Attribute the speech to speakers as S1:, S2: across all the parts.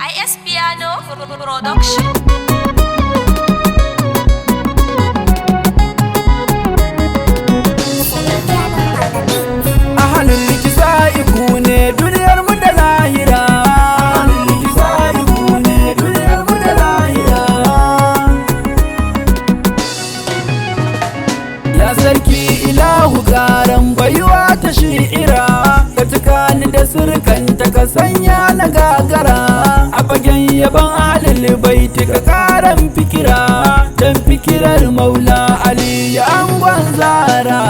S1: IS Piano Production.
S2: Ahalin likisa iku ne duniyar mu da lahira. Ahalin likisa iku ne duniyar mu da lahira. Ya sarki ilahu garan baiwa ta shi'ira, ka cika ni da surkanta ka sanya na gagara. A fagen yaban ahalin baiti ka karan fikira, dan fikirar maula Ali ya angon zara.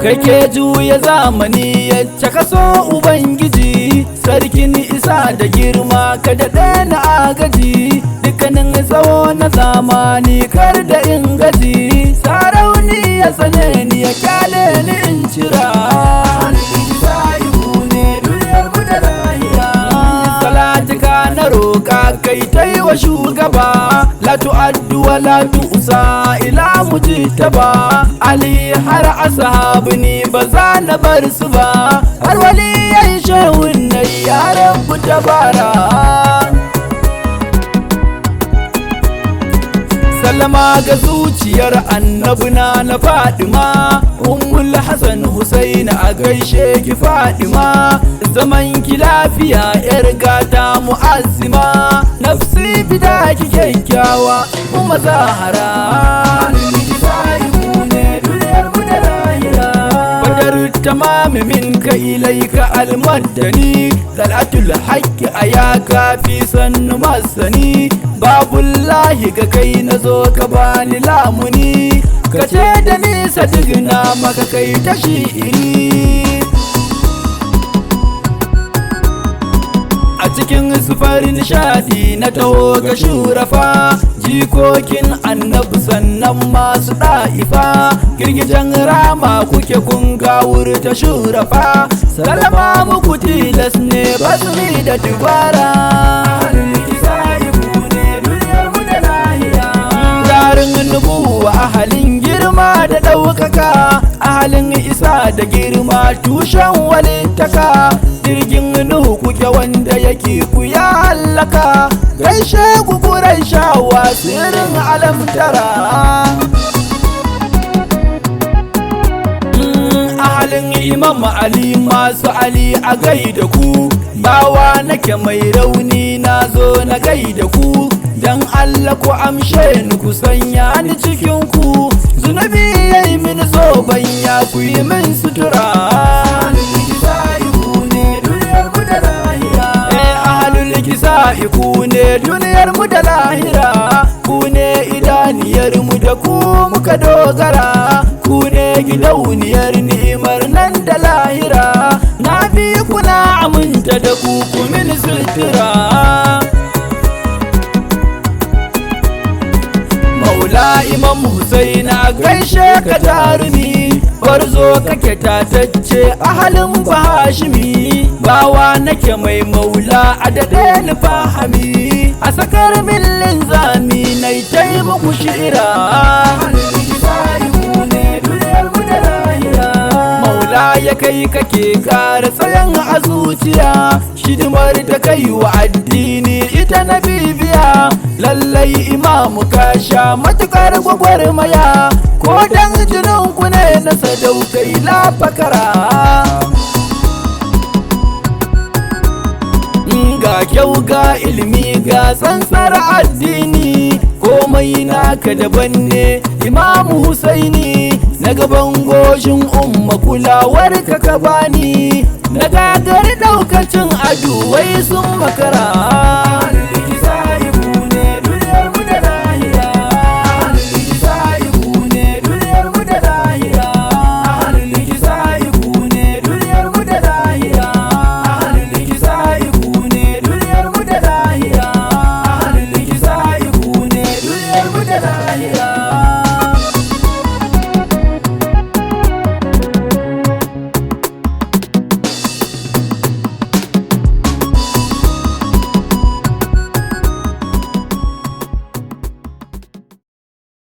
S2: Kake juya zamani yacce ka so Ubangiji, sarkin isa da girma ka daɗe na agaji. Dukkanin tsawo na zamani kar da in gaji, sarauni ya tsane ni ya kyale ni in cira. Salatika na roƙa kai ta yi wa shugaba, la tu'addu wa la tu'sa ila mujtaba. Ali har ashabu ni ba za na bar su ba, har waliyan shehun na ya rabu tabara. Salama ga zuciyar annabuna na Fadima, Ummul Hassan Husain a gaishe ki Fadima. Zaman ki lafiya yar gata mu'azzima, nafsi bida ki kyakkyawa kuma Zahara. Tamami minka ilaika almaddani, salatul haqqi ayaka fi sannu masani. Babullahi ga kai na zo ka bani lamuni, ka ce da nisa digna maka kai ta shi'iri. A cikin sufar nishadi na taho ga shurafa, jikokin annabi sannan masu ɗa'ifa. Girgijen rama kuke kun gawur ta shurafa, salama muku tilas ne basri da dubara. Jarin nubuwa ahalin girma da ɗaukaka, ahalin isa da girma tushen walittaka. Jirgin Nuhu kuke wanda yake ku ya hallaka, gaishe ku Qurayshawa sirrin alamtara. Ahalin Imam Ali masu Ali a gaida ku, bawa nake mai rauni na zo na gaida ku. Dan Allah ku amshe ni ku sanya ni cikin ku, zunubi yayi min zoban ya ku yi min sutura. Ku ne duniyar mu da lahira, ku ne idaniyar mu da ku muka dogara. Ku ne gidauniyar ni'imar nan da lahira, na bi kuna aminta da ku min sutura. Maula Imam Husain a gaishe ka jarumi, barzo kake tatacce ahalin Bahashimi. Bawa nake mai maula a daɗe ni fahami, a sakar min linzami na taimaku shi'ira. Maula ya kai kake kara tsayan a zuciya, hidimar da kai wa addini ita na bibiya. Lallai imamu ka sha matukar gwagwarmaya, ko dan jinin ku ne na sadaukai lafakara. Ga kyau ga ilimi ga tsantsar addini, komai naka daban ne Imamu Husaini. Na gaban goshin umma kulawar ka bani, na gagar daukacin aduwai sun makara.